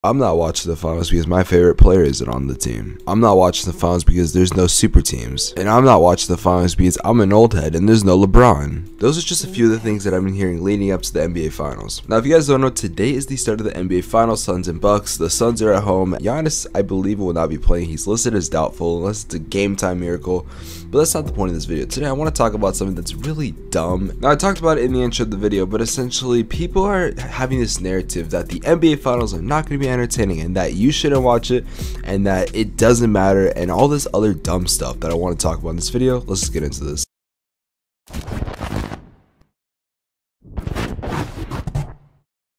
I'm not watching the finals because my favorite player isn't on the team. I'm not watching the finals because there's no super teams. And I'm not watching the finals because I'm an old head and there's no LeBron. Those are just a few of the things that I've been hearing leading up to the NBA finals. Now, if you guys don't know, today is the start of the NBA finals, Suns and Bucks. The Suns are at home. Giannis, I believe, will not be playing. He's listed as doubtful unless it's a game time miracle. But that's not the point of this video. Today, I want to talk about something that's really dumb. Now, I talked about it in the intro of the video, but essentially, people are having this narrative that the NBA finals are not going to be entertaining and that you shouldn't watch it and that it doesn't matter and all this other dumb stuff that I want to talk about in this video. Let's just get into this.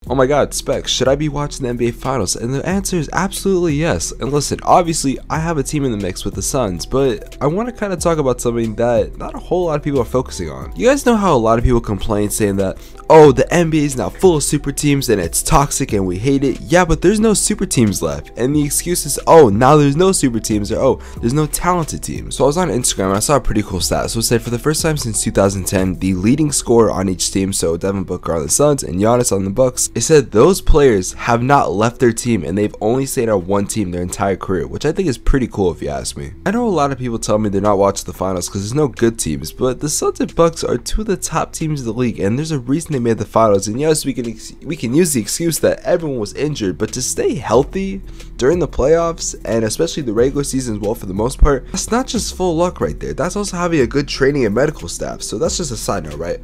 Oh my god, Specs, should I be watching the NBA Finals? And the answer is absolutely yes. And listen, obviously, I have a team in the mix with the Suns, but I want to kind of talk about something that not a whole lot of people are focusing on. You guys know how a lot of people complain saying that, oh, the NBA is now full of super teams and it's toxic and we hate it. Yeah, but there's no super teams left. And the excuse is, oh, now there's no super teams, or oh, there's no talented teams. So I was on Instagram and I saw a pretty cool stat. So it said for the first time since 2010, the leading scorer on each team, so Devin Booker on the Suns and Giannis on the Bucks, it said those players have not left their team and they've only stayed on one team their entire career, which I think is pretty cool if you ask me. I know a lot of people tell me they're not watching the finals because there's no good teams, but the Suns and Bucks are two of the top teams in the league and there's a reason they made the finals. And yes, we can use the excuse that everyone was injured, but to stay healthy during the playoffs and especially the regular season as well, for the most part, that's not just full luck right there. That's also having a good training and medical staff. So that's just a side note, right?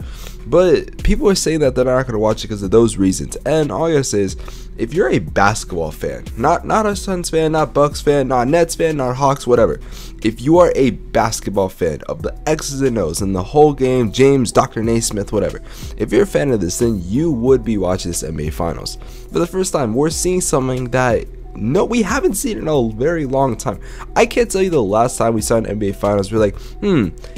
But people are saying that they're not going to watch it because of those reasons. And all I gotta say is, if you're a basketball fan, not a Suns fan, not Bucks fan, not Nets fan, not Hawks, whatever, if you are a basketball fan of the X's and O's and the whole game, James, Dr. Naismith, whatever, if you're a fan of this, then you would be watching this NBA Finals. For the first time, we're seeing something that we haven't seen in a very long time. I can't tell you the last time we saw an NBA Finals we're like,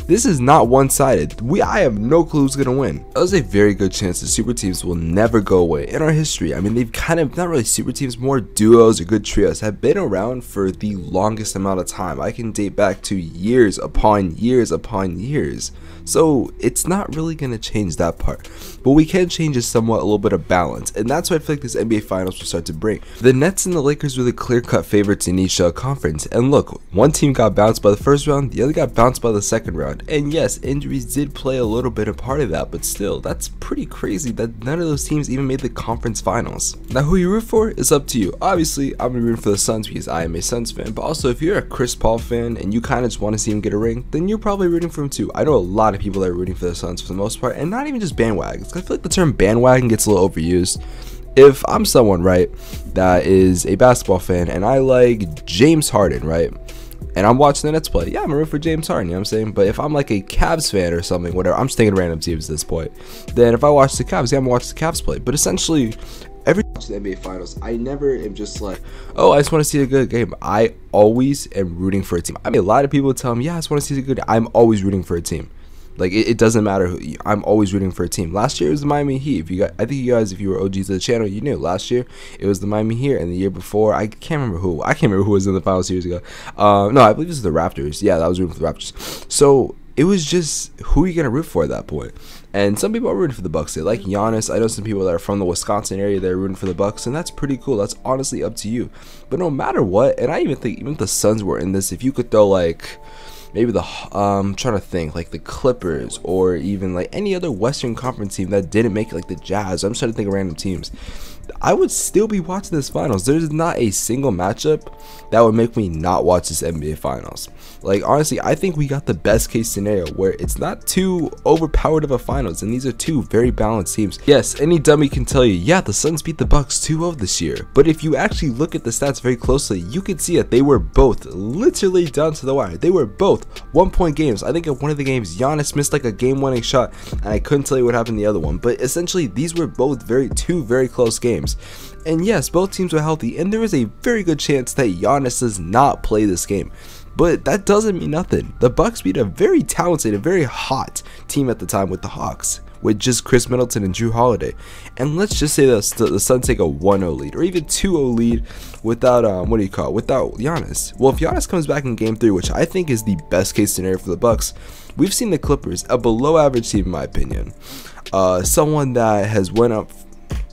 this is not one-sided. I have no clue who's gonna win. There's a very good chance the super teams will never go away in our history. I mean, they've kind of, not really super teams, more duos or good trios have been around for the longest amount of time. I can date back to years upon years upon years. So it's not really going to change that part, but we can change it somewhat, a little bit of balance, and that's what I feel like this NBA Finals will start to bring. The Nets and the Lakers were the clear-cut favorites in each conference, and look, one team got bounced by the first round, the other got bounced by the second round, and yes, injuries did play a little bit of part of that, but still, that's pretty crazy that none of those teams even made the conference finals. Now, who you root for is up to you. Obviously, I'm rooting for the Suns because I am a Suns fan, but also if you're a Chris Paul fan and you kind of just want to see him get a ring, then you're probably rooting for him too. I know a lot of people that are rooting for the Suns for the most part, and not even just bandwagons. I feel like the term bandwagon gets a little overused. If I'm someone, right, that is a basketball fan and I like James Harden, right, and I'm watching the Nets play, yeah, I'm rooting for James Harden, you know what I'm saying? But if I'm like a Cavs fan or something, whatever, I'm just thinking random teams at this point, then if I watch the Cavs, yeah, I'm watching the Cavs play. But essentially, every time I watch the NBA Finals, I never am just like, oh, I just want to see a good game. I always am rooting for a team. I mean, a lot of people tell me, yeah, I just want to see a good game. I'm always rooting for a team. Like, it doesn't matter who, I'm always rooting for a team. Last year it was the Miami Heat. I think you guys, if you were OGs of the channel, you knew. Last year it was the Miami Heat, and the year before, I can't remember who was in the finals years ago. No, I believe it was the Raptors. Yeah, that was rooting for the Raptors. So it was just, who are you gonna root for at that point? And some people are rooting for the Bucks. They like Giannis. I know some people that are from the Wisconsin area that are rooting for the Bucks, and that's pretty cool. That's honestly up to you. But no matter what, and I even think even if the Suns were in this, if you could throw like maybe I'm trying to think, like the Clippers or even like any other Western Conference team that didn't make it, like the Jazz. I'm just trying to think of random teams. I would still be watching this finals. There's not a single matchup that would make me not watch this NBA Finals. Like, honestly, I think we got the best case scenario where it's not too overpowered of a finals, and these are two very balanced teams. Yes, any dummy can tell you, yeah, the Suns beat the Bucks 2-0 this year, but if you actually look at the stats very closely, you can see that they were both literally down to the wire. They were both 1-point games. I think in one of the games, Giannis missed like a game-winning shot, and I couldn't tell you what happened in the other one, but essentially these were both two very close games. And yes, both teams were healthy, and there is a very good chance that Giannis does not play this game. But that doesn't mean nothing. The Bucks beat a very talented and very hot team at the time with the Hawks, with just Chris Middleton and Drew Holiday. And let's just say that the Suns take a 1-0 lead or even 2-0 lead without without Giannis. Well, if Giannis comes back in game 3, which I think is the best case scenario for the Bucks, we've seen the Clippers, a below average team in my opinion, someone that has went up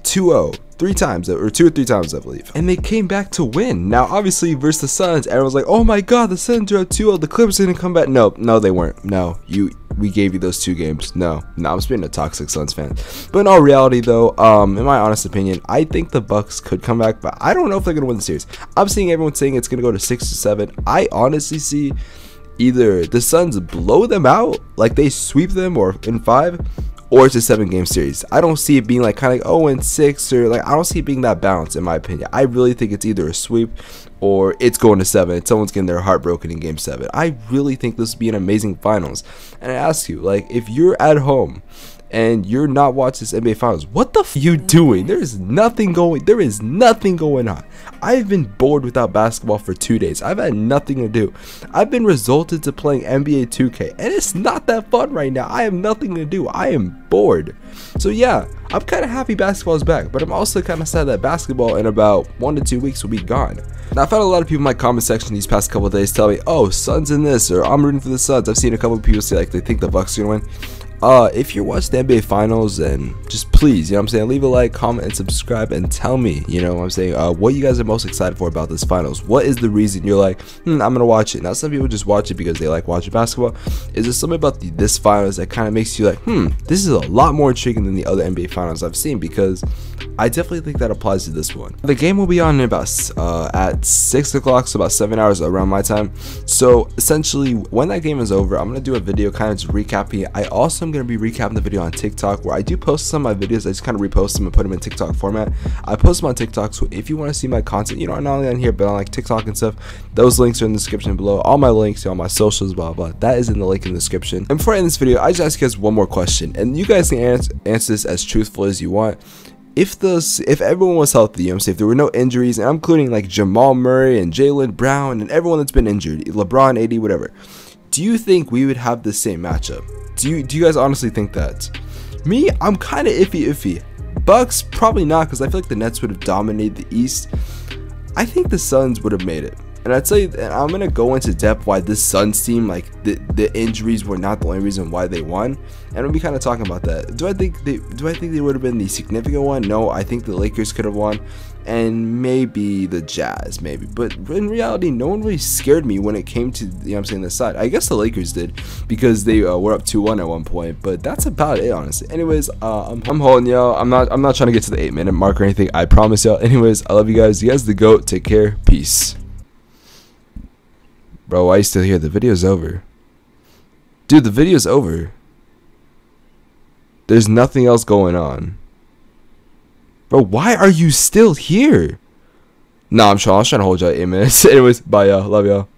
2-0 3 times, or 2 or 3 times, I believe. And they came back to win. Now, obviously, versus the Suns, everyone's like, oh my god, the Suns are up 2-0, the Clippers are gonna come back. No, they weren't. No, we gave you those 2 games. No, I'm being a toxic Suns fan. But in all reality, though, in my honest opinion, I think the Bucks could come back, but I don't know if they're gonna win the series. I'm seeing everyone saying it's gonna go to 6-7. I honestly see either the Suns blow them out, like they sweep them, or in 5, or it's a 7-game series. I don't see it being like kind of like 0-6, or like I don't see it being that balanced, in my opinion. I really think it's either a sweep or it's going to 7 and someone's getting their heart broken in game 7. I really think this would be an amazing finals. And I ask you, like, if you're at home and you're not watching this NBA Finals, what the f are you doing? There is nothing going on. I've been bored without basketball for 2 days. I've had nothing to do. I've been resulted to playing NBA 2K, and it's not that fun right now. I have nothing to do. I am bored. So yeah, I'm kind of happy basketball is back, but I'm also kind of sad that basketball in about 1 to 2 weeks will be gone. Now, I've had a lot of people in my comment section these past couple of days tell me, oh, Suns in this, or I'm rooting for the Suns. I've seen a couple of people say like they think the Bucks are gonna win. If you're watching the NBA Finals, then just please, you know what I'm saying, leave a like, comment, and subscribe, and tell me, you know what I'm saying, what you guys are most excited for about this Finals. What is the reason you're like, I'm gonna watch it? Now, some people just watch it because they like watching basketball. Is there something about this Finals that kind of makes you like, this is a lot more intriguing than the other NBA Finals I've seen? Because I definitely think that applies to this one. The game will be on in about at 6 o'clock, so about 7 hours around my time. So essentially, when that game is over, I'm gonna do a video kind of just recapping. I also am gonna be recapping the video on TikTok, where I do post some of my videos. I just kind of repost them and put them in TikTok format. I post them on TikTok, so if you want to see my content, you know, not only on here but on like TikTok and stuff, those links are in the description below. All my links, all my socials, blah blah, that is in the link in the description. And before I end this video, I just ask you guys one more question, and you guys can answer this as truthful as you want. If everyone was healthy, you know what I'm saying, if there were no injuries, and I'm including like Jamal Murray and Jaylen Brown and everyone that's been injured, LeBron, AD, whatever, do you think we would have the same matchup? Do you guys honestly think that? Me, I'm kind of iffy. Bucks, probably not, because I feel like the Nets would have dominated the East. I think the Suns would have made it. And I'd say, and I'm going to go into depth why this Suns team, like the injuries were not the only reason why they won. And we'll be kind of talking about that. Do I think they would have been the significant one? No, I think the Lakers could have won. And maybe the Jazz, maybe. But in reality, no one really scared me when it came to, you know what I'm saying, this side. I guess the Lakers did, because they were up 2-1 at one point. But that's about it, honestly. Anyways, I'm holding y'all. I'm not trying to get to the 8-minute mark or anything. I promise y'all. Anyways, I love you guys. You guys the GOAT. Take care. Peace. Bro, why are you still here? The video's over. Dude, the video's over. There's nothing else going on. Bro, why are you still here? Nah, I'm trying to hold y'all 8 minutes. Anyways, bye y'all. Love y'all.